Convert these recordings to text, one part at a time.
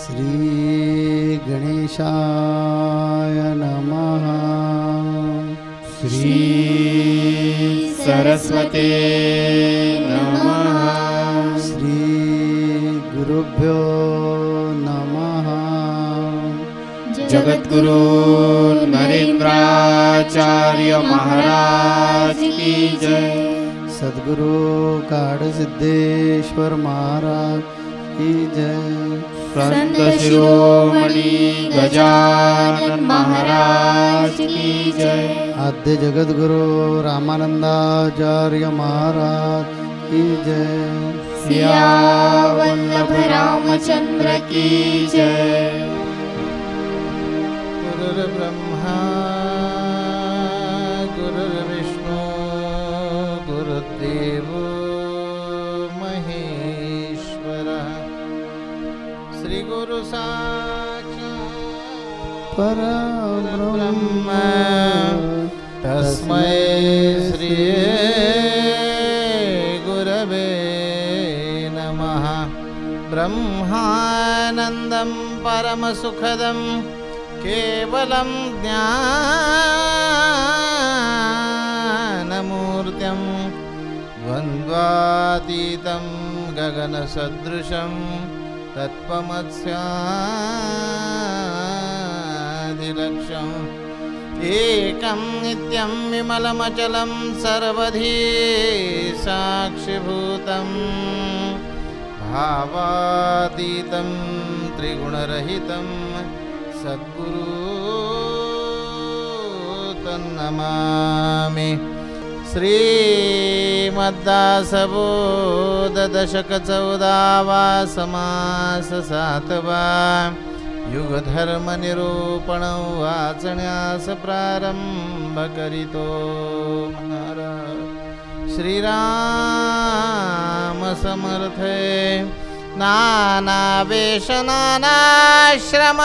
श्री गणेशाय नमः। श्री सरस्वते नमः। श्री गुरुभ्यो नमः। जगद्गुरु नरेंद्राचार्य महाराज की जय। सद्गुरु काडसिद्धेश्वर महाराज की जय। संत शिरोमणि गजानन महाराज की जय। आद्य जगद्गुरु रामानंदाचार्य महाराज की जय। सियावल्लभ रामचंद्र की जय। गुरुर्ब्रह्मा गुरुर्विष्णु गुरुदेवो महेश्वरः। श्री गुरु साक्षात् परब्रह्म तस्मै श्री गुरवे नमः। ब्रह्मानन्दं परमसुखदं केवलं ज्ञानमूर्तिं द्वन्द्वातीतं गगनसदृशं तत्त्वमस्यादिलक्ष्यम् एकं नित्यं विमलमचलं सर्वधी साक्षिभूतं भावातीतं त्रिगुणरहितं सद्गुरु तन्नमामि। श्रीमद्दासबोध दशक 14वा समास 7वा युगधर्म निरूपण वाचण्यास प्रारंभ करीतो महाराज। श्रीराम समर्थे। नानावेश नानाश्रम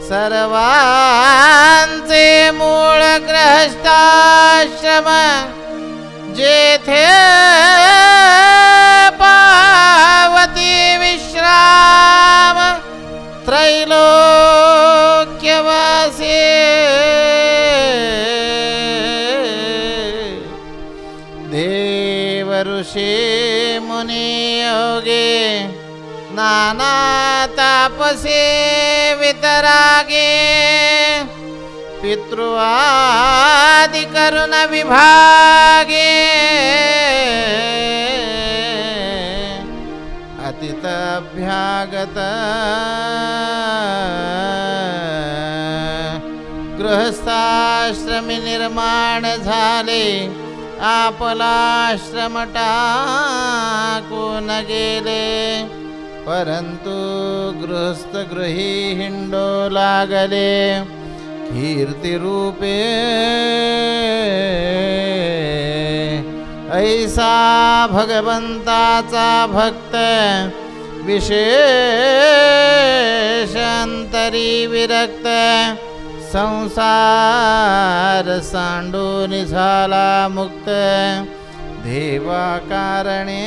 सर्वांचे मूळ ग्रहस्थाश्रम जेथे पावती विश्राम त्रैलोक्यवासी देव ऋषी मुनी योगी नाना तापसे वितरागे पितृआदि करुण विभागे अतीत अभ्यागत गृहस्थाश्रमी निर्माण झाले आपलाश्रम टाकून गेले परंतु गृहस्थ गृही हिंडो लागले कीर्ती रूपे ऐसा भगवंताचा भक्त विशेषांतरी विरक्त संसार सांडून झाला मुक्त देवा कारणे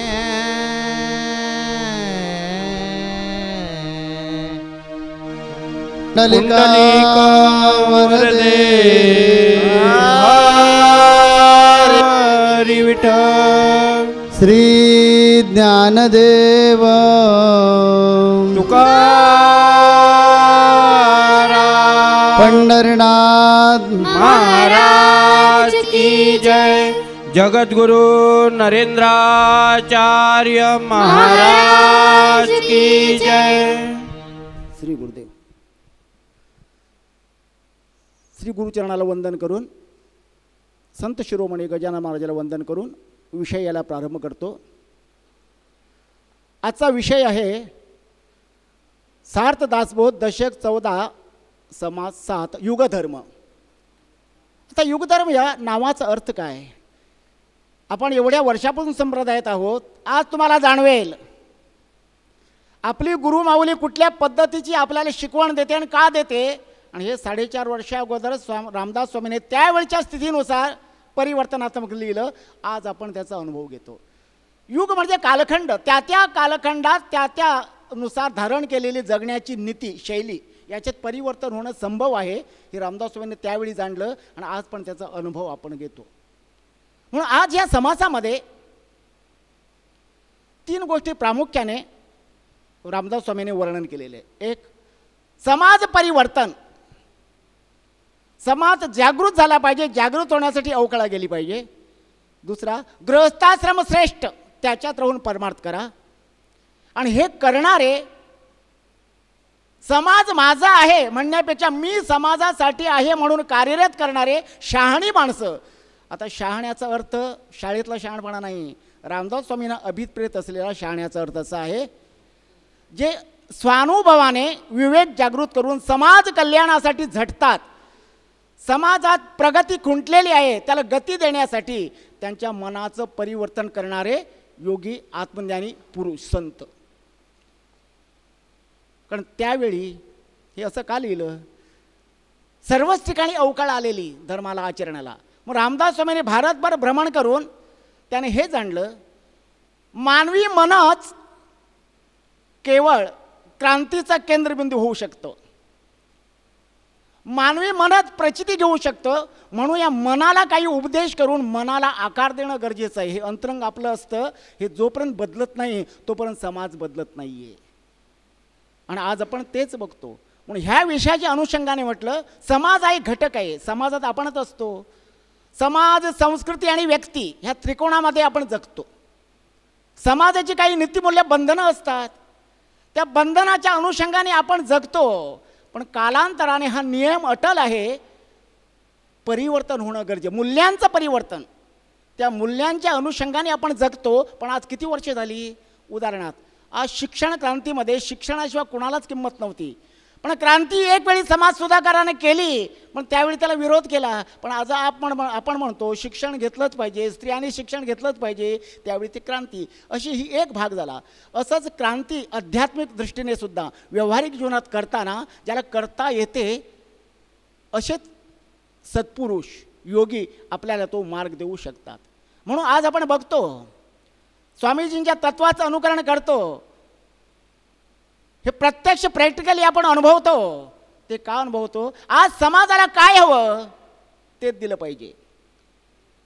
कुंडलिका वरदे हरी विठ्ठल। श्री ज्ञानदेव तुकाराम पंढरीनाथ महाराज की जय। जगद्गुरु नरेंद्राचार्य महाराज की जय। श्री गुरुदेव। श्री गुरुचरणाला वंदन करून संत शिरोमणी गजानन महाराजाला वंदन करून विषयाला प्रारंभ करतो। आजचा विषय आहे सार्थ दासबोध दशक 14 समास 7 युगधर्म। आता युगधर्म या नावाचा अर्थ काय? आपण एवढ्या वर्षापासून संप्रदायात आहोत, आज तुम्हाला जाणवेल आपली गुरुमाऊली कुठल्या पद्धतीची आपल्याला शिकवण देते आणि का देते। आणि हे 4.5 वर्षा अगोदर रामदास स्वामीने त्यावेळच्या स्थितीनुसार परिवर्तनात्मक लिहिलं, आज आपण त्याचा अनुभव घेतो। युग म्हणजे कालखंड, त्या कालखंडात त्यानुसार धारण केलेली जगण्याची नीती शैली याच्यात परिवर्तन होणं संभव आहे हे रामदास स्वामींनी त्यावेळी जाणलं आणि आज पण त्याचा अनुभव आपण घेतो. म्हणून आज या समासामध्ये 3 गोष्टी प्रामुख्याने रामदास स्वामींनी वर्णन केलेले. एक, समाज परिवर्तन. समाज जागृत झाला पाहिजे, जागृत होण्यासाठी अवकळा गेली पाहिजे. दुसरा, गृहस्थाश्रम श्रेष्ठ, त्याच्यात राहून परमार्थ करा. आणि हे करणारे समाज माझा आहे म्हणण्यापेक्षा मी समाजासाठी आहे म्हणून कार्यरत करणारे शहाणी माणसं. आता शहाण्याचा अर्थ शाळेतला शहाणपणा नाही, रामदास स्वामींना अभिप्रेत असलेला शहाण्याचा अर्थ असा आहे जे स्वानुभवाने विवेक जागृत करून समाज कल्याणासाठी झटतात. समाजात प्रगती खुंटलेली आहे त्याला गती देण्यासाठी त्यांच्या मनाचं परिवर्तन करणारे योगी, आत्मज्ञानी पुरुष, संत. कारण त्यावेळी हे असं का लिहिलं, सर्वच ठिकाणी अवकाळ आलेली धर्माला, आचरणाला. मग रामदास स्वामींनी भारतभर भ्रमण करून त्याने हे जाणलं, मानवी मनच केवळ क्रांतीचा केंद्रबिंदू होऊ शकतो. मानवी मनच प्रचिती घेऊ शकतं. म्हणून या मनाला काही उपदेश करून मनाला आकार देणं गरजेचं आहे. हे अंतरंग आपलं असतं, हे जोपर्यंत बदलत नाही तोपर्यंत समाज बदलत नाही आहे. आणि आज आपण तेच बघतो. म्हणून ह्या विषयाच्या अनुषंगाने म्हटलं, समाज हा एक घटक आहे, समाजात आपणच असतो. समाज, संस्कृती आणि व्यक्ती ह्या त्रिकोणामध्ये आपण जगतो. समाजाची काही नीतिमूल्य बंधनं असतात, त्या बंधनाच्या अनुषंगाने आपण जगतो. पण कालांतराने हा नियम अटल आहे, परिवर्तन होणं गरजेचं, मूल्यांचं परिवर्तन. त्या मूल्यांच्या अनुषंगाने आपण जगतो. पण आज किती वर्षे झाली, उदाहरणार्थ आज शिक्षण क्रांतीमध्ये शिक्षणाशिवाय कुणालाच किंमत नव्हती. पण क्रांती एक वेळी समाज सुधाकराने केली, पण त्यावेळी त्याला विरोध केला. पण आज आपण म्हणतो शिक्षण घेतलंच पाहिजे, स्त्रियांनी शिक्षण घेतलंच पाहिजे, त्यावेळी ती क्रांती. अशी ही एक भाग झाला. असंच क्रांती आध्यात्मिक दृष्टीने सुद्धा व्यावहारिक जीवनात करताना ज्याला करता येते असेच सत्पुरुष, योगी आपल्याला तो मार्ग देऊ शकतात. म्हणून आज आपण बघतो स्वामीजींच्या तत्वाचं अनुकरण करतो, हे प्रत्यक्ष प्रॅक्टिकली आपण अनुभवतो. ते का अनुभवतो, आज समाजाला काय हवं तेच दिलं पाहिजे.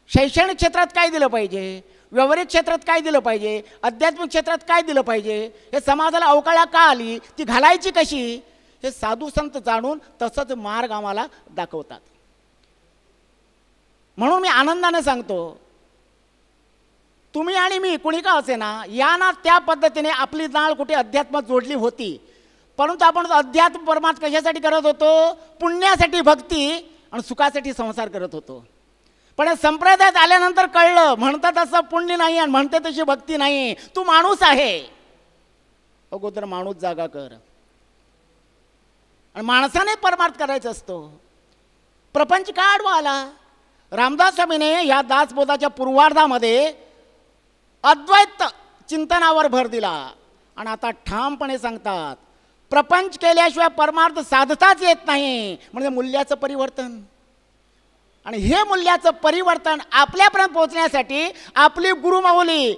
शैक्षणिक क्षेत्रात काय दिलं पाहिजे, व्यावहारिक क्षेत्रात काय दिलं पाहिजे, आध्यात्मिक क्षेत्रात काय दिलं पाहिजे, हे समाजाला अवकाळा का आली, ती घालायची कशी, हे साधू संत जाणून तसंच मार्ग आम्हाला दाखवतात. म्हणून मी आनंदाने सांगतो, तुम्ही आणि मी कुणी का असे ना, या ना त्या पद्धतीने आपली नाळ कुठे अध्यात्मात जोडली होती. परंतु आपण अध्यात्म परमार्थ कशासाठी करत होतो, पुण्यासाठी भक्ती आणि सुखासाठी संसार करत होतो. पण संप्रदायात आल्यानंतर कळलं, म्हणतात तसं पुण्य नाही आणि म्हणते तशी भक्ती नाही. तू माणूस आहे, अगोदर माणूस जागा कर. आणि माणसाने परमार्थ करायचा असतो. प्रपंच का आडवा आला, रामदास स्वामीने या दासबोधाच्या पूर्वार्धामध्ये अद्वैत चिंतनावर भर दिला. आणि आता ठामपणे सांगतात, प्रपंच केल्याशिवाय परमार्थ साधताच येत नाही. म्हणजे मूल्याचं परिवर्तन. आणि हे मूल्याचं परिवर्तन आपल्यापर्यंत पोहोचण्यासाठी आपली गुरुमाऊली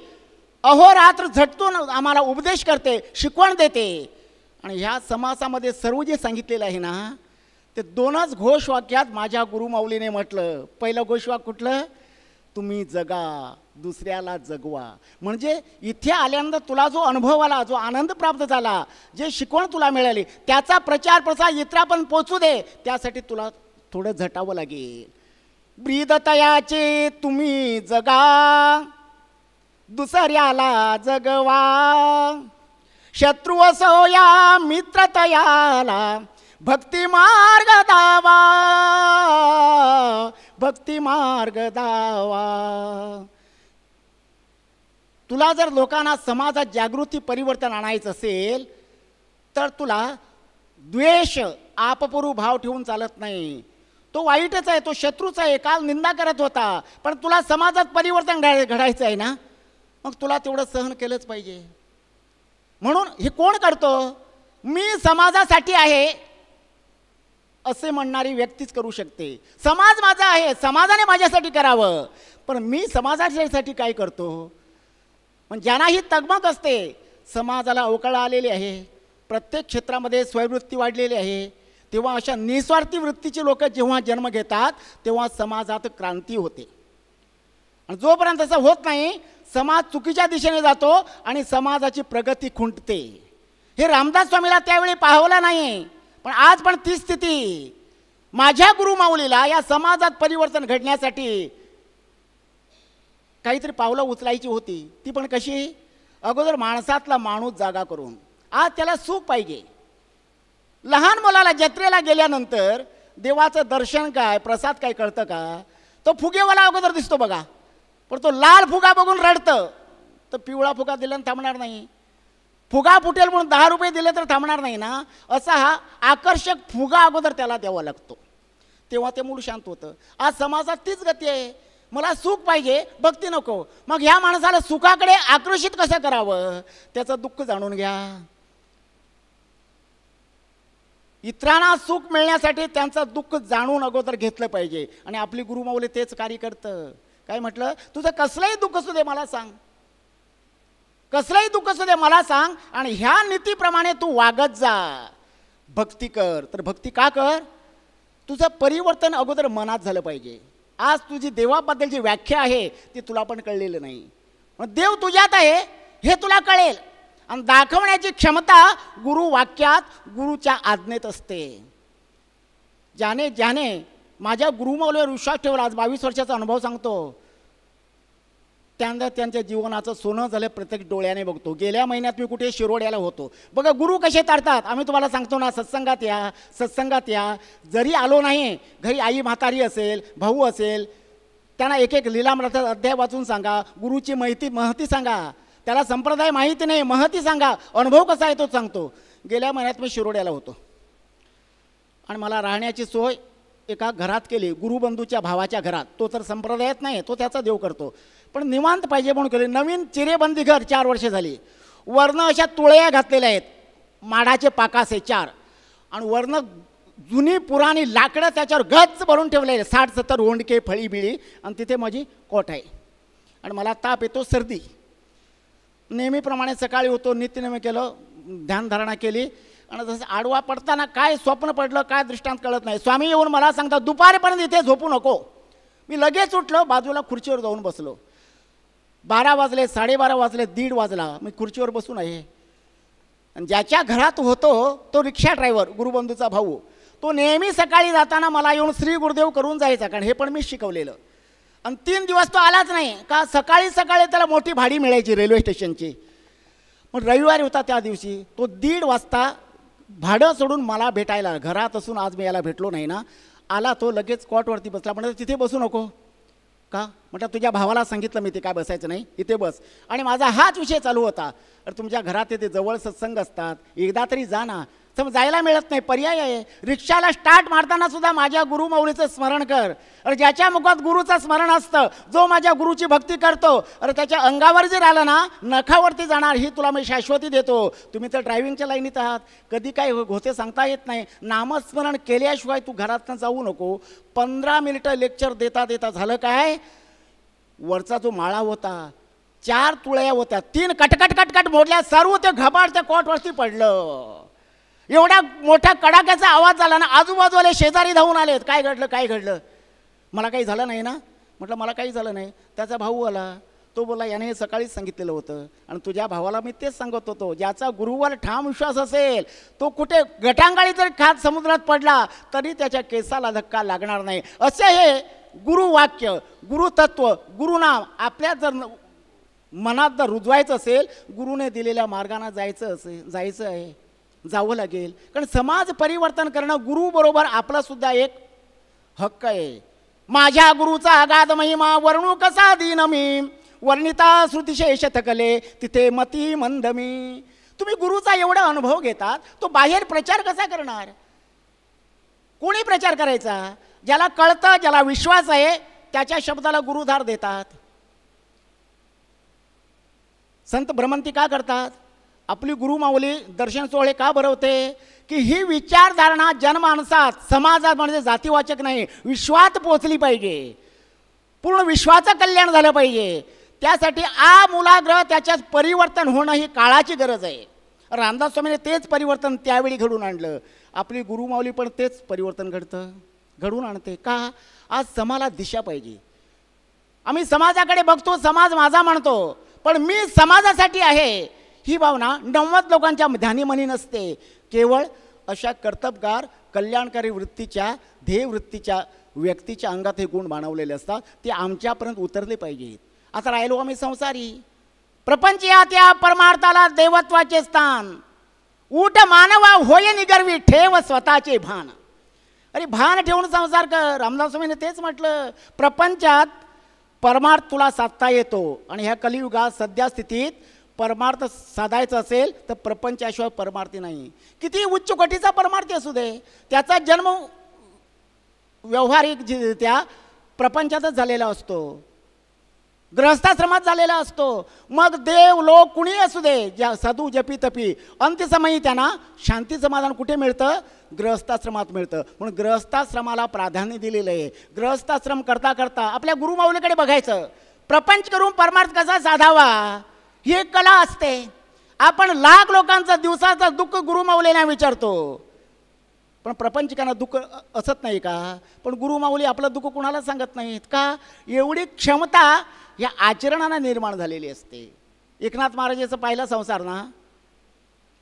अहोरात्र झटतून आम्हाला उपदेश करते, शिकवण देते. आणि ह्या समासामध्ये सर्व जे सांगितलेलं आहे ना, ते 2च घोषवाक्यात माझ्या गुरुमाऊलीने म्हटलं. पहिलं घोषवाक्य कुठलं, तुम्ही जगा, दुसऱ्याला जगवा. म्हणजे इथे आल्यानंतर तुला जो अनुभव आला, जो आनंद प्राप्त झाला, जे शिकवण तुला मिळाली, त्याचा प्रचार प्रसार इतरांपर्यंत पोचू दे. त्यासाठी तुला थोडं झटावं लागेल. ब्रीदतयाचे तुम्ही जगा, दुसऱ्याला जगवा. शत्रू असो या मित्रतयाला, भक्ती मार्ग दावा, भक्ती मार्ग दावा. तुला जर लोकांना समाजात जागृती परिवर्तन आणायचं असेल तर तुला द्वेष, आपपरू भाव ठेवून चालत नाही. तो वाईटच आहे, तो शत्रूच आहे, काल निंदा करत होता. पण तुला समाजात परिवर्तन घडायचं आहे ना, मग तुला तेवढं सहन केलंच पाहिजे. म्हणून हे कोण करतो, मी समाजासाठी आहे असे म्हणणारी व्यक्तीच करू शकते. समाज माझा आहे, समाजाने माझ्यासाठी करावं. पण मी समाजासाठी काय करतो, पण ज्यांना ही तगमग असते, समाजाला अवकळा आलेली आहे, प्रत्येक क्षेत्रामध्ये स्वयंवृत्ती वाढलेली आहे, तेव्हा अशा निस्वार्थी वृत्तीची लोक जेव्हा जन्म घेतात तेव्हा समाजात क्रांती होते. आणि जोपर्यंत असं होत नाही, समाज चुकीच्या दिशेने जातो आणि समाजाची प्रगती खुंटते. हे रामदास स्वामीला त्यावेळी पाहवलं नाही, पण आज पण ती स्थिती. माझ्या गुरुमाऊलीला या समाजात परिवर्तन घडण्यासाठी काहीतरी पावलं उचलायची होती. ती पण कशी? अगोदर माणसातला माणूस जागा करून. आज त्याला सुख पाहिजे. लहान मुलाला जत्रेला गेल्यानंतर देवाचं दर्शन काय, प्रसाद काय कळतं का? तो फुगेवाला अगोदर दिसतो बघा, पण तो लाल फुगा बघून रडतं, तर पिवळा फुगा दिल्यानं थांबणार नाही. फुगा फुटेल म्हणून 10 रुपये दिले तर थांबणार नाही ना. असा हा आकर्षक फुगा अगोदर त्याला द्यावा लागतो, तेव्हा ते मूळ शांत होतं. आज समाजात तीच गती आहे. मला सुख पाहिजे, भक्ती नको. मग ह्या माणसाला सुखाकडे आकर्षित कसं करावं? त्याचं दुःख जाणून घ्या. इतरांना सुख मिळण्यासाठी त्यांचं दुःख जाणून अगोदर घेतलं पाहिजे. आणि आपली गुरुमाऊली तेच कार्य करतं. काय म्हटलं? तुझं कसलंही दुःख असू दे मला सांग, कसलंही दुःख असू दे मला सांग, आणि ह्या नीतीप्रमाणे तू वागत जा, भक्ती कर. तर भक्ती का कर? तुझं परिवर्तन अगोदर मनात झालं पाहिजे. आज तुझी देवाबद्दलची व्याख्या आहे ती तुला पण कळलेलं नाही. मग देव तुझ्यात आहे हे तुला कळेल, आणि दाखवण्याची क्षमता गुरु वाक्यात, गुरुच्या आज्ञेत असते. ज्याने ज्याने माझ्या गुरुमाऊलीवर विश्वास ठेवला, आज 22 वर्षाचा अनुभव सांगतो, त्यानंतर त्यांच्या जीवनाचं सोनं झालं प्रत्येक डोळ्याने बघतो. गेल्या महिन्यात मी कुठे शिरोड्याला होतो. बघा गुरु कसे तारतात. आम्ही तुम्हाला सांगतो ना, सत्संगात या, सत्संगात या. जरी आलो नाही, घरी आई म्हातारी असेल, भाऊ असेल, त्यांना एक एक लीलामृताचा अध्याय वाचून सांगा, गुरुची महती सांगा. त्याला संप्रदाय माहिती नाही, महती सांगा, अनुभव कसा आहे तो सांगतो. गेल्या महिन्यात मी शिरोड्याला होतो आणि मला राहण्याची सोय एका घरात केली, गुरुबंधूच्या भावाच्या घरात. तो तर संप्रदायात नाही, तो त्याचा देव करतो, पण निवांत पाहिजे म्हणून केले. नवीन चिरेबंदी घर, 4 वर्ष झाली. वरनं अशा तुळया घातलेल्या आहेत, माडाचे पाकासे 4, आणि वरनं जुनी पुराणी लाकडं त्याच्यावर गच्च भरून ठेवलेले, 60-70 ओंडके, फळी बिळी, आणि तिथे माझी कोट आहे. आणि मला ताप येतो, सर्दी. नेहमीप्रमाणे सकाळी होतो, नित्यनेमी केलं, ध्यानधारणा केली, आणि जसं आडवा पडताना काय स्वप्न पडलं, काय दृष्टांत कळत नाही. स्वामी येऊन मला सांगतात, दुपारपर्यंत इथे झोपू नको. मी लगेच उठलो, बाजूला खुर्चीवर जाऊन बसलो. 12 वाजले, 12:30 वाजले, 1:30 वाजला, मी खुर्चीवर बसून आहे. आणि ज्याच्या घरात होतो तो रिक्षा ड्रायव्हर, गुरुबंधूचा भाऊ, तो नेहमी सकाळी जाताना मला येऊन श्री गुरुदेव करून जायचा, कारण हे पण मी शिकवलेलं. आणि 3 दिवस तो आलाच नाही का. सकाळी सकाळी त्याला मोठी भाडी मिळायची रेल्वे स्टेशनची. मग रविवारी होता त्या दिवशी, तो 1:30 वाजता भाडं सोडून मला भेटायला, घरात असून आज मी याला भेटलो नाही ना, आला. तो लगेच कॉटवरती बसला. म्हणतो तिथे बसू नको का? म्हटलं तुझ्या भावाला सांगितलं मी ते काय बसायचं नाही, इथे बस. आणि माझा हाच विषय चालू होता. तर तुमच्या घरात येते जवळ सत्संग असतात, एकदा तरी जा ना. तर जायला मिळत नाही, पर्याय आहे. रिक्षाला स्टार्ट मारताना सुद्धा माझ्या गुरुमाऊलीचं स्मरण कर. अरे ज्याच्या मुखात गुरुचं स्मरण असतं, जो माझ्या गुरुची भक्ती करतो, अरे त्याच्या अंगावर जर आलं ना, नखावरती जाणार, ही तुला मी शाश्वती देतो. तुम्ही तर ड्रायव्हिंगच्या लाईनीत आहात, कधी काय होते सांगता येत नाही. नामस्मरण केल्याशिवाय तू घरातनं जाऊ नको. 15 मिनिटं लेक्चर देता देता झालं काय, वरचा जो माळा होता, 4 तुळया होत्या, 3 कटकट कटकट मोडल्या, सर्व ते घबाड त्या कॉटवरती पडलं. एवढा मोठा कडाक्याचा आवाज झाला ना, आजूबाजूवाले शेजारी धावून आलेत. काय घडलं, काय घडलं? मला काही झालं नाही ना. म्हटलं मला काही झालं नाही. त्याचा भाऊ आला, तो बोला याने हे सकाळीच सांगितलेलं होतं. आणि तुझ्या भावाला मी तेच सांगत होतो, ज्याचा गुरुवर ठाम विश्वास असेल, तो कुठे गटांगाळी जर खात समुद्रात पडला तरी त्याच्या केसाला धक्का लागणार नाही. असे हे गुरुवाक्य, गुरुतत्व, गुरुनाम आपल्या जर मनात जर रुजवायचं असेल, गुरुने दिलेल्या मार्गाने जायचं आहे, जावं लागेल. कारण समाज परिवर्तन करणं गुरुबरोबर आपला सुद्धा एक हक्क आहे. माझ्या गुरुचा अगाध महिमा वर्णू कसा दीन मी, वर्णिता श्रुतिशेष थकले तिथे मती मंद मी. तुम्ही गुरुचा एवढा अनुभव घेतात, तो बाहेर प्रचार कसा करणार? कोणी प्रचार करायचा? ज्याला कळतं, ज्याला विश्वास आहे, त्याच्या शब्दाला गुरुधार देतात. संत भ्रमंती का करतात? आपली गुरुमाऊली दर्शन सोहळे का भरवते? की ही विचारधारणा जनमानसात, समाजात, म्हणजे जातीवाचक नाही, विश्वात पोचली पाहिजे. पूर्ण विश्वाचं कल्याण झालं पाहिजे. त्यासाठी आमूलाग्र त्याच्यात परिवर्तन होणं ही काळाची गरज आहे. रामदास स्वामीने तेच परिवर्तन त्यावेळी घडून आणलं. आपली गुरुमाऊली पण तेच परिवर्तन घडून आणते. का? आज समाजाला दिशा पाहिजे. आम्ही समाजाकडे बघतो, समाज माझा म्हणतो, पण मी समाजासाठी आहे ही भावना 90 लोकांच्या ध्यानीमनी नसते. केवळ अशा कर्तबगार कल्याणकारी वृत्तीच्या ध्येयवृत्तीच्या व्यक्तीच्या अंगात हे गुण मानवलेले असतात. ते आमच्यापर्यंत उतरले पाहिजेत. आता राहिलो आम्ही संसारी. प्रपंच या त्या परमार्थाला देवत्वाचे स्थान, ऊट मानवा होय निगर्वी, ठेव स्वतःचे भान. अरे भान ठेवून संसार कर. रामदास स्वामीने तेच म्हटलं, प्रपंचात परमार्थ तुला साधता येतो. आणि ह्या कलियुगात सध्या स्थितीत परमार्थ साधायचं असेल तर प्रपंचाशिवाय परमार्थी नाही. किती उच्च कोटीचा परमार्थी असू दे, त्याचा जन्म व्यावहारिक त्या प्रपंचातच झालेला असतो, गृहस्थाश्रमात झालेला असतो. मग देव लोक कुणी असू दे, ज्या साधू जपी तपी, अंत्यसमयी त्यांना शांती समाधान कुठे मिळतं? गृहस्थाश्रमात मिळतं. म्हणून गृहस्थाश्रमाला प्राधान्य दिलेलं आहे. गृहस्थाश्रम करता करता आपल्या गुरुमाऊलीकडे बघायचं, प्रपंच करून परमार्थ कसा साधावा ही एक कला असते. आपण लाख लोकांचं दिवसाचं दुःख गुरुमाऊलींना विचारतो, पण प्रपंचिकांना दुःख असत नाही का? पण गुरुमाऊली आपलं दुःख कुणाला सांगत नाहीत का? एवढी क्षमता या आचरणाला निर्माण झालेली असते. एकनाथ महाराजांचा पहिला संसार ना,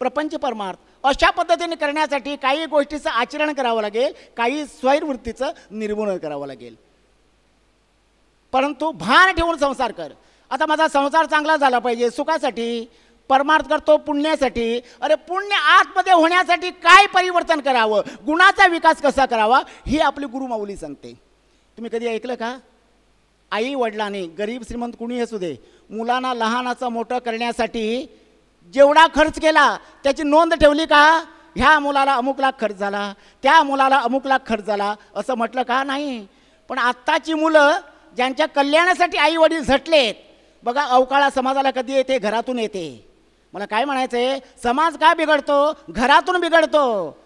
प्रपंच परमार्थ अशा पद्धतीने करण्यासाठी काही गोष्टीचं आचरण करावं लागेल, काही स्वैरवृत्तीचं निर्मूलन करावं लागेल. परंतु भान ठेवून संसार कर. आता माझा संसार चांगला झाला पाहिजे, सुखासाठी परमार्थ करतो, पुण्यासाठी. अरे पुण्य आतमध्ये होण्यासाठी काय परिवर्तन करावं, गुणाचा विकास कसा करावा ही आपली गुरुमाऊली सांगते. तुम्ही कधी ऐकलं का? आई वडिलांनी, गरीब श्रीमंत कुणी असू दे, मुलांना लहानाचं मोठं करण्यासाठी जेवढा खर्च केला त्याची नोंद ठेवली का? ह्या मुलाला अमुक लाख खर्च झाला, त्या मुलाला अमुक लाख खर्च झाला, असं म्हटलं का? नाही. पण आत्ताची मुलं ज्यांच्या कल्याणासाठी आई वडील झटलेत बघा, अवकाळा समाजाला कधी येते? घरातून येते. मला काय म्हणायचं आहे, समाज का बिघडतो? घरातून बिघडतो.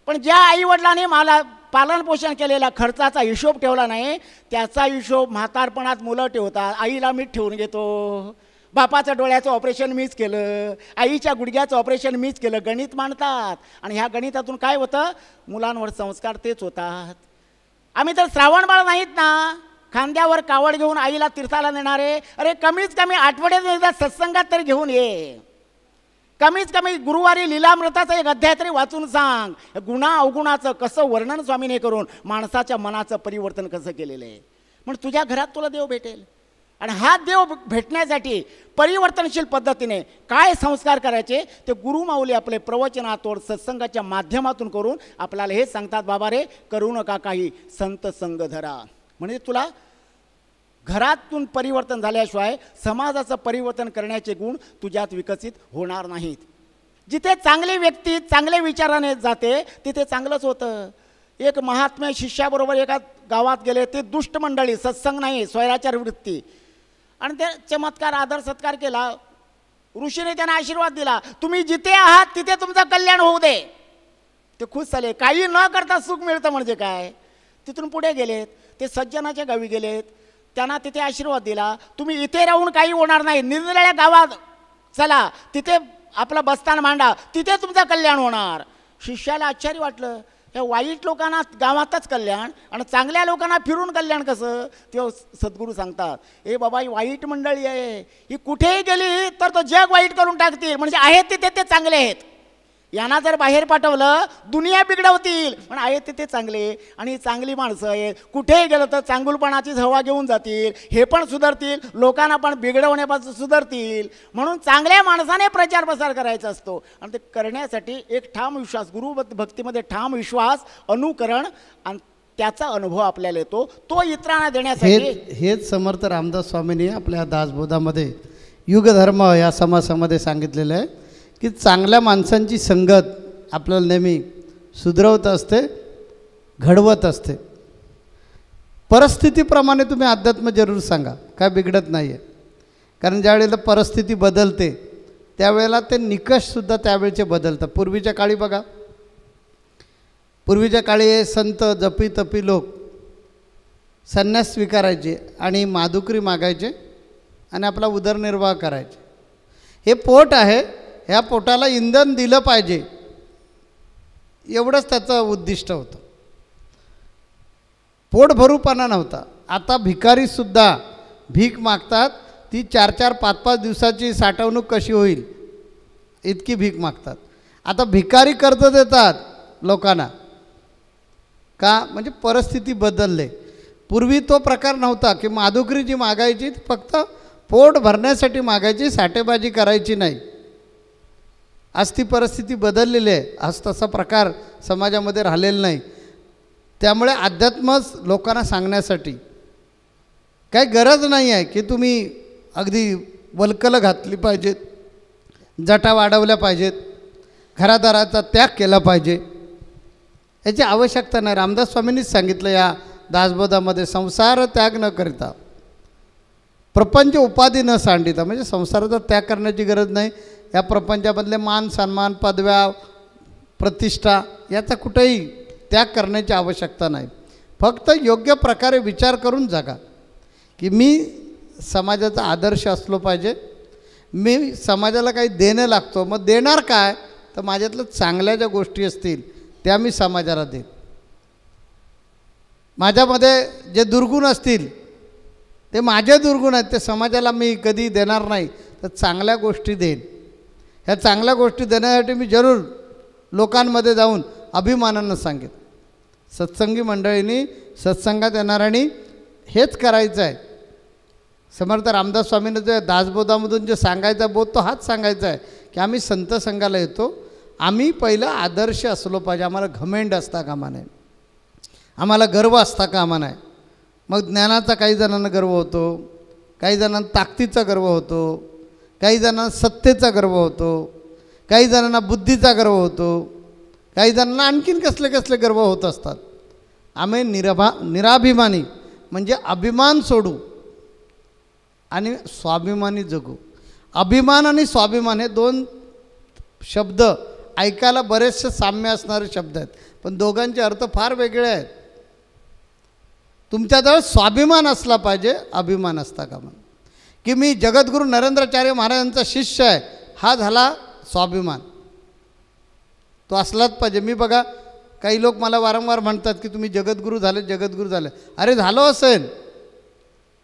पण ज्या आईवडिलांनी मला पालनपोषण केलेला खर्चाचा हिशोब ठेवला नाही, त्याचा हिशोब म्हातारपणात मुलं ठेवतात. आईला मीच ठेवून घेतो, बापाचं डोळ्याचं ऑपरेशन मीच केलं, आईच्या गुडघ्याचं ऑपरेशन मीच केलं, गणित मांडतात. आणि ह्या गणितातून काय होतं? मुलांवर संस्कार तेच होतात. आम्ही तर श्रावण बाळ नाहीत ना, खांद्यावर कावड घेऊन आईला तीर्थाला नेणारे. अरे कमीच कमी आठवड्यात एकदा सत्संगात तरी घेऊन ये, कमीच कमी गुरुवारी लीलामृताचा एक अध्याय तरी वाचून सांग. गुणा अवगुणाचं कसं वर्णन स्वामीने करून माणसाच्या मनाचं परिवर्तन कसं केलेलं आहे. म्हणून तुझ्या घरात तुला देव भेटेल. आणि हा देव भेटण्यासाठी परिवर्तनशील पद्धतीने काय संस्कार करायचे ते गुरुमाऊली आपले प्रवचनातोड सत्संगाच्या माध्यमातून करून आपल्याला हे सांगतात, बाबा रे करू नका काही, संत संग धरा. म्हणजे तुला घरातून परिवर्तन झाल्याशिवाय समाजाचं परिवर्तन करण्याचे गुण तुझ्यात विकसित होणार नाहीत. जिथे चांगली व्यक्ती चांगल्या विचाराने जाते तिथे चांगलंच होतं. एक महात्म्य शिष्याबरोबर एका गावात गेले, ते दुष्ट मंडळी, सत्संग नाही, स्वैराचार वृत्ती, आणि ते चमत्कार आदर सत्कार केला. ऋषीने त्यांना आशीर्वाद दिला, तुम्ही जिथे आहात तिथे तुमचं कल्याण होऊ दे. ते खुश झाले. काही न करता सुख मिळतं म्हणजे काय? तिथून पुढे गेलेत, ते सज्जनाच्या गावी गेलेत, त्यांना तिथे आशीर्वाद दिला, तुम्ही इथे राहून काही होणार नाही, निरनिराळ्या गावात चला, तिथे आपलं बस्तान मांडा, तिथे तुमचं कल्याण होणार. शिष्याला आश्चर्य वाटलं, या वाईट लोकांना गावातच कल्याण आणि चांगल्या लोकांना फिरून कल्याण कसं? ते सद्गुरू सांगतात, ए बाबा ही वाईट मंडळी आहे, ही कुठेही गेली तर तो जग वाईट करून टाकतील. म्हणजे आहेत तिथे ते चांगले आहेत, यांना जर बाहेर पाठवलं दुनिया बिघडवतील, पण आहेत तिथे चांगले आणि चांगली माणसं आहेत. कुठेही गेलं तर चांगुलपणाचीच हवा घेऊन जातील, हे पण सुधारतील, लोकांना पण बिघडवण्यापासून सुधारतील. म्हणून चांगल्या माणसाने प्रचार प्रसार करायचा असतो. आणि ते करण्यासाठी एक ठाम विश्वास, गुरुभक्तीमध्ये ठाम विश्वास, अनुकरण आणि त्याचा अनुभव आपल्याला येतो, तो इतरांना देण्यासाठी. हेच समर्थ रामदास स्वामींनी आपल्या दासबोधामध्ये युगधर्म या समासामध्ये सांगितलेलं आहे की चांगल्या माणसांची संगत आपल्याला नेहमी सुधरवत असते, घडवत असते. परिस्थितीप्रमाणे तुम्ही अध्यात्म जरूर सांगा, काय बिघडत नाही आहे. कारण ज्यावेळेला परिस्थिती बदलते त्यावेळेला ते निकषसुद्धा त्यावेळचे बदलतात. पूर्वीच्या काळी बघा, पूर्वीच्या काळी संत जपी तपी लोक संन्यास स्वीकारायचे आणि माधुकरी मागायचे आणि आपला उदरनिर्वाह करायचे. हे पोट आहे, ह्या पोटाला इंधन दिलं पाहिजे, एवढंच त्याचं उद्दिष्ट होतं. पोट भरूपणा नव्हता. आता भिकारीसुद्धा भीक मागतात, ती 4-4, 5-5 दिवसाची साठवणूक कशी होईल इतकी भीक मागतात. आता भिकारी कर्ज देतात लोकांना का, म्हणजे परिस्थिती बदलले. पूर्वी तो प्रकार नव्हता की माधुकरी जी मागायची फक्त पोट भरण्यासाठी मागायची, साठेबाजी करायची नाही. आज ती परिस्थिती बदललेली आहे. आज तसा प्रकार समाजामध्ये राहिलेला नाही. त्यामुळे अध्यात्मच लोकांना सांगण्यासाठी काही गरज नाही आहे की तुम्ही अगदी वल्कलं घातली पाहिजेत, जटा वाढवल्या पाहिजेत, घरादाराचा त्याग केला पाहिजे, याची आवश्यकता नाही. रामदास स्वामींनीच सांगितलं या दासबोधामध्ये, संसार त्याग न करता प्रपंच उपाधी न सांडिता, म्हणजे संसाराचा त्याग करण्याची गरज नाही. या प्रपंचामधले मान सन्मान पदव्या प्रतिष्ठा याचा कुठेही त्याग करण्याची आवश्यकता नाही. फक्त योग्य प्रकारे विचार करून जगा की मी समाजाचा आदर्श असलो पाहिजे, मी समाजाला काही देणं लागतो, मग देणार काय, तर माझ्यातलं चांगल्या ज्या गोष्टी असतील त्या मी समाजाला देईन. माझ्यामध्ये जे दुर्गुण असतील ते माझे दुर्गुण आहेत, ते समाजाला मी कधी देणार नाही, तर चांगल्या गोष्टी देईन. ह्या चांगल्या गोष्टी देण्यासाठी मी जरूर लोकांमध्ये जाऊन अभिमानानं सांगेन. सत्संगी मंडळींनी, सत्संगात येणाऱ्यांनी हेच करायचं आहे. समर्थ रामदास स्वामींना जे दासबोधामधून जे सांगायचा बोध तो हाच सांगायचा आहे की आम्ही संत संघाला येतो, आम्ही पहिलं आदर्श असलो पाहिजे. आम्हाला घमेंड असता कामा नाही, आम्हाला गर्व असता कामा नाही. मग ज्ञानाचा काही जणांना गर्व होतो, काही जणांना ताकदीचा गर्व होतो, काही जणांना सत्तेचा गर्व होतो, काही जणांना बुद्धीचा गर्व होतो, काही जणांना आणखीन कसले कसले गर्व होत असतात. आम्ही निराभिमानी म्हणजे अभिमान सोडू आणि स्वाभिमानी जगू. अभिमान आणि स्वाभिमान हे दोन शब्द ऐकायला बरेचसे साम्य असणारे शब्द आहेत, पण दोघांचे अर्थ फार वेगळे आहेत. तुमच्याजवळ स्वाभिमान असला पाहिजे, अभिमान असता कामा नये. की मी जगद्गुरू नरेंद्राचार्य महाराजांचा शिष्य आहे, हा झाला स्वाभिमान, तो असलाच पाहिजे. मी बघा, काही लोक मला वारंवार म्हणतात की तुम्ही जगद्गुरू झाले, जगद्गुरू झाले. अरे झालो असेल,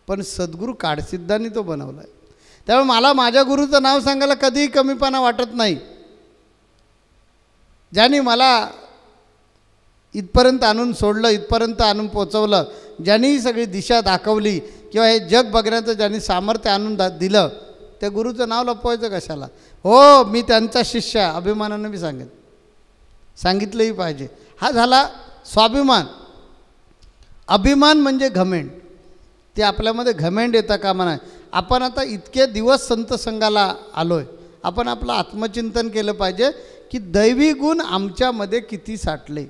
पण सद्गुरू काडसिद्धांनी तो बनवला आहे. त्यामुळे मला माझ्या गुरुचं नाव सांगायला कधीही कमीपणा वाटत नाही. ज्यांनी मला इथपर्यंत आणून सोडलं, इथपर्यंत आणून पोचवलं, ज्यांनी ही सगळी दिशा दाखवली किंवा हे जग बघण्याचं ज्यांनी सामर्थ्य आणून दिलं, त्या गुरुचं नाव लपवायचं कशाला. हो, मी त्यांचा शिष्य आहे, अभिमानानं मी सांगितलंही पाहिजे. हा झाला स्वाभिमान. अभिमान म्हणजे घमेंड. ते आपल्यामध्ये घमेंड येतं कामा नाही. आपण आता इतके दिवस संत संघाला आलो आहे, आपण आपलं आत्मचिंतन केलं पाहिजे की दैवी गुण आमच्यामध्ये किती साठले.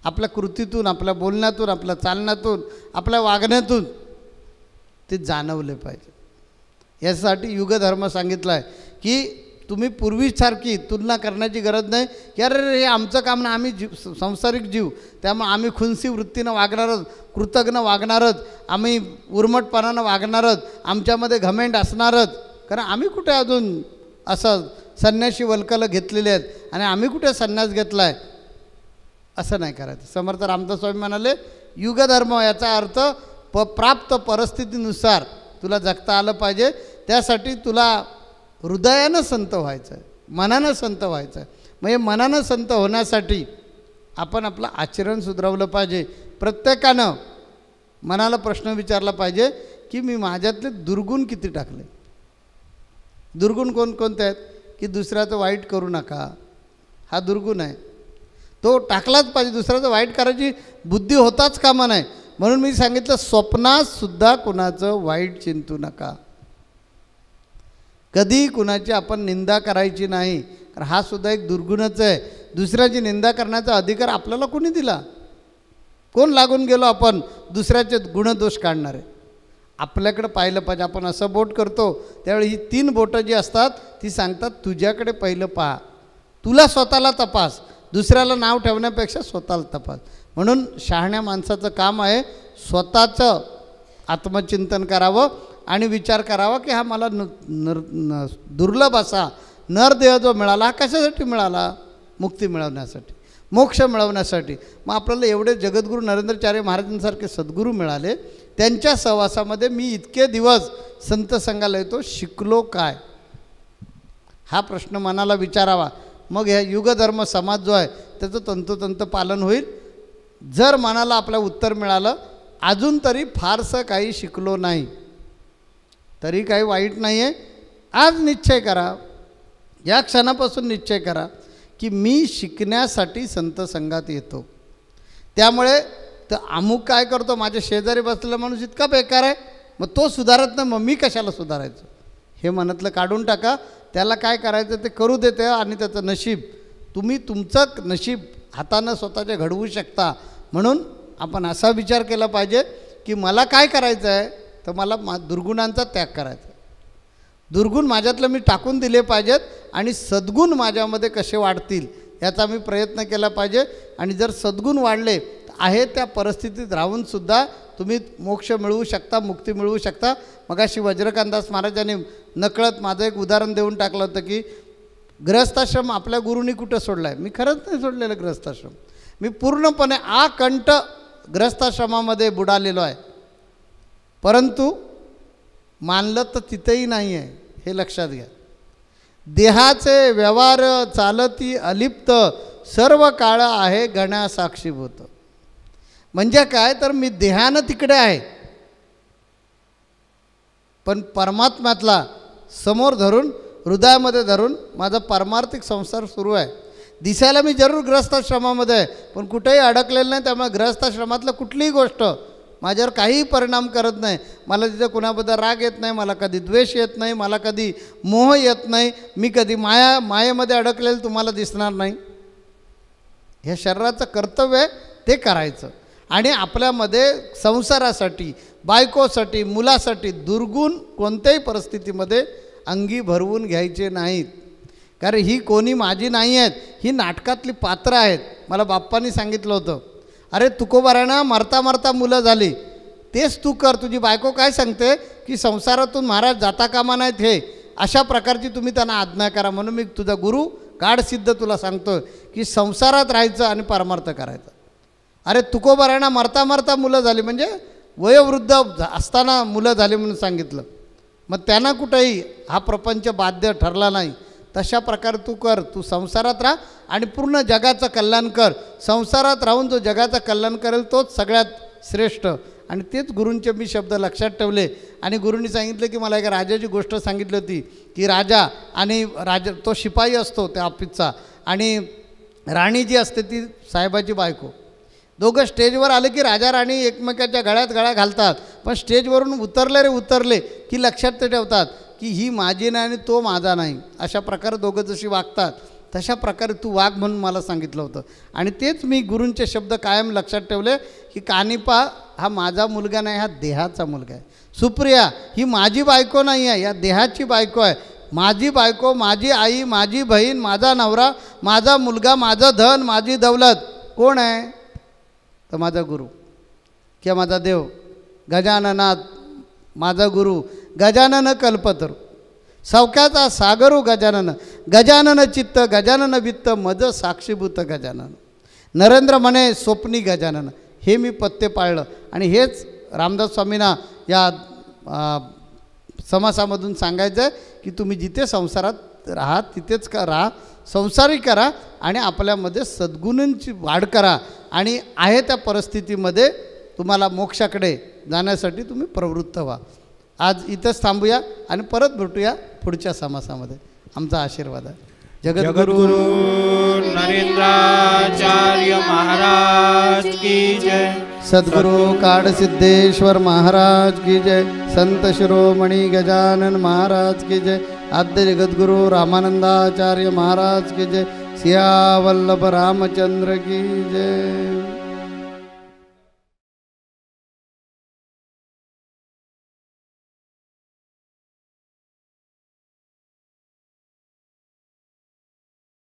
आपल्या कृतीतून, आपल्या बोलण्यातून, आपल्या चालण्यातून, आपल्या वागण्यातून ते जाणवले पाहिजे. यासाठी युगधर्म सांगितला आहे की तुम्ही पूर्वीसारखी तुलना करण्याची गरज नाही की अरे हे आमचं काम ना, आम्ही संसारिक जीव, त्यामुळे आम्ही खुनसी वृत्तीनं वागणारच, कृतज्ञ वागणारच, आम्ही उर्मटपणानं वागणारच, आमच्यामध्ये घमेंड असणारच. कारण आम्ही कुठे अजून असं संन्याशी वल्कलं घेतलेले आहेत आणि आम्ही कुठे संन्यास घेतला आहे, असं नाही करायचं. समर्थ रामदास स्वामी म्हणाले युगधर्म याचा अर्थ प्राप्त परिस्थितीनुसार तुला जगता आलं पाहिजे. त्यासाठी तुला हृदयानं संत व्हायचं आहे, मनानं संत व्हायचं आहे. म्हणजे मनानं संत होण्यासाठी आपण आपलं आचरण सुधारवलं पाहिजे. प्रत्येकानं मनाला प्रश्न विचारला पाहिजे की मी माझ्यातले दुर्गुण किती टाकले. दुर्गुण कोणकोणते आहेत की दुसऱ्याचं वाईट करू नका, हा दुर्गुण आहे, तो टाकलाच पाहिजे. दुसऱ्याचं वाईट करायची बुद्धी होताच कामा नाही. म्हणून मी सांगितलं स्वप्नातसुद्धा कुणाचं वाईट चिंतू नका. कधी कुणाची आपण निंदा करायची नाही, कारण हा सुद्धा एक दुर्गुणच आहे. दुसऱ्याची निंदा करण्याचा अधिकार आपल्याला कोणी दिला? कोण लागून गेलो आपण दुसऱ्याचे गुणदोष काढणारे? आपल्याकडे पाहिलं पाहिजे. आपण असं बोट करतो त्यावेळी ही 3 बोटं जी असतात ती सांगतात तुझ्याकडे पहिलं पहा, तुला स्वतःला तपास, दुसऱ्याला नाव ठेवण्यापेक्षा स्वतःला तपास. म्हणून शहाण्या माणसाचं काम आहे स्वतःचं आत्मचिंतन करावं आणि विचार करावा की हा मला दुर्लभ असा नरदेह जो मिळाला हा कशासाठी मिळाला? मुक्ती मिळवण्यासाठी, मोक्ष मिळवण्यासाठी. मग आपल्याला एवढे जगद्गुरू नरेंद्राचार्य महाराजांसारखे सद्गुरू मिळाले, त्यांच्या सहवासामध्ये मी इतके दिवस संत संघाला येतो, शिकलो काय? हा प्रश्न मनाला विचारावा. मग ह्या युगधर्म समाज जो आहे त्याचं तंतोतंत पालन होईल. जर मनाला आपलं उत्तर मिळालं अजून तरी फारसं काही शिकलो नाही तरी काही वाईट नाही आहे, आज निश्चय करा, या क्षणापासून निश्चय करा की मी शिकण्यासाठी संत संघात येतो. त्यामुळे तर अमुक काय करतो, माझ्या शेजारी बसलेला माणूस इतका बेकार आहे, मग तो सुधारत नाही, मग मी कशाला सुधारायचं, हे मनातलं काढून टाका. त्याला काय करायचं ते करू देते आणि त्याचं नशीब, तुम्ही तुमचं नशीब हातानं स्वतःच्या घडवू शकता. म्हणून आपण असा विचार केला पाहिजे की मला काय करायचं आहे, तर मला दुर्गुणांचा त्याग करायचा. दुर्गुण माझ्यातलं मी टाकून दिले पाहिजेत आणि सद्गुण माझ्यामध्ये कसे वाढतील याचा मी प्रयत्न केला पाहिजे. आणि जर सद्गुण वाढले आहे त्या परिस्थितीत राहूनसुद्धा तुम्ही मोक्ष मिळवू शकता, मुक्ती मिळवू शकता. मगाशी वज्रकांतदास महाराजांनी नकळत माझं एक उदाहरण देऊन टाकलं होतं की गृहस्थाश्रम आपल्या गुरूंनी कुठं सोडला आहे. मी खरंच नाही सोडलेलं गृहस्थाश्रम, मी पूर्णपणे आकंठ गृहस्थाश्रमामध्ये बुडालेलो आहे. परंतु मानलं तर तिथेही नाही आहे, हे लक्षात घ्या. देहाचे व्यवहार चालती अलिप्त सर्व काळ आहे गण्या साक्षीभूत. म्हणजे काय, तर मी देहानं तिकडे आहे पण परमात्म्यातला समोर धरून हृदयामध्ये धरून माझा पारमार्थिक संसार सुरू आहे. दिसायला मी जरूर गृहस्थाश्रमामध्ये आहे पण कुठेही अडकलेलं नाही. त्यामुळे गृहस्थाश्रमातलं कुठलीही गोष्ट माझ्यावर काहीही परिणाम करत नाही. मला तिथे कुणाबद्दल राग येत नाही, मला कधी द्वेष येत नाही, मला कधी मोह येत नाही, मी कधी मायेमध्ये अडकलेलं तुम्हाला दिसणार नाही. हे शरीराचं कर्तव्य आहे ते करायचं. आणि आपल्यामध्ये संसारासाठी, बायकोसाठी, मुलासाठी दुर्गुण कोणत्याही परिस्थितीमध्ये अंगी भरवून घ्यायचे नाहीत. कारण ही कोणी माझी नाही आहेत, ही नाटकातली पात्रं आहेत. मला बाप्पांनी सांगितलं होतं, अरे तुकोबारांना मरता मरता मुलं झाली, तेच तू कर. तुझी बायको काय सांगते की संसारातून महाराज जाता कामा नाहीत, हे अशा प्रकारची तुम्ही त्यांना आज्ञा करा. म्हणून मी तुझा गुरु गाढसिद्ध तुला सांगतो की संसारात राहायचं आणि परमार्थ करायचा. अरे तुकोबारांना मरता मरता मुलं झाली म्हणजे वयोवृद्ध असताना मुलं झाली म्हणून सांगितलं. मग त्यांना कुठेही हा प्रपंच बाध्य ठरला नाही. तशा प्रकारे तू कर, तू संसारात राहा आणि पूर्ण जगाचं कल्याण कर. संसारात राहून जो जगाचं कल्याण करेल तोच सगळ्यात श्रेष्ठ. आणि तेच गुरूंचे मी शब्द लक्षात ठेवले. आणि गुरूंनी सांगितलं की मला एका राजाची गोष्ट सांगितली होती की राजा आणि तो शिपाई असतो त्या ऑफिसचा आणि राणी जी असते ती साहेबाची बायको. दोघं स्टेजवर आले की राजा राणी एकमेकाच्या गळ्यात गळा घालतात, पण स्टेजवरून उतरले की लक्षात ते ठेवतात की ही माझी नाही आणि तो माझा नाही. अशा प्रकारे दोघं जशी वागतात तशा प्रकारे तू वाग म्हणून मला सांगितलं होतं. आणि तेच मी गुरूंचे शब्द कायम लक्षात ठेवले की कानिपा हा माझा मुलगा नाही, हा देहाचा मुलगा आहे. सुप्रिया ही माझी बायको नाही आहे, या देहाची बायको आहे. माझी बायको, माझी आई, माझी बहीण, माझा नवरा, माझा मुलगा, माझं धन, माझी दौलत कोण आहे, तर माझा गुरु किंवा माझा देव गजाननाथ. माझा गुरु गजानन कल्पतरू, सौख्याचा सागरू गजानन, गजानन चित्त, गजानन वित्त, मज साक्षीभूत गजानन. नरेंद्र म्हणे स्वप्नी गजानन. हे मी पत्ते पाळलं आणि हेच रामदास स्वामींना या समासामधून सांगायचं आहे की तुम्ही जिथे संसारात राहा तिथेच राहा, संसारी करा आणि आपल्यामध्ये सद्गुणांची वाढ करा आणि आहे त्या परिस्थितीमध्ये तुम्हाला मोक्षाकडे जाण्यासाठी तुम्ही प्रवृत्त व्हा. आज इथंच थांबूया आणि परत भेटूया पुढच्या समासामध्ये. आमचा आशीर्वाद आहे. जगद्गुरु नरेंद्राचार्य महाराज की जय. सद्गुरु काडसिद्धेश्वर महाराज की जय. संत शिरोमणी गजानन महाराज की जय. आद्य जगद्गुरु रामानंदाचार्य महाराज की जय. सियावल्लभ रामचंद्र की जय.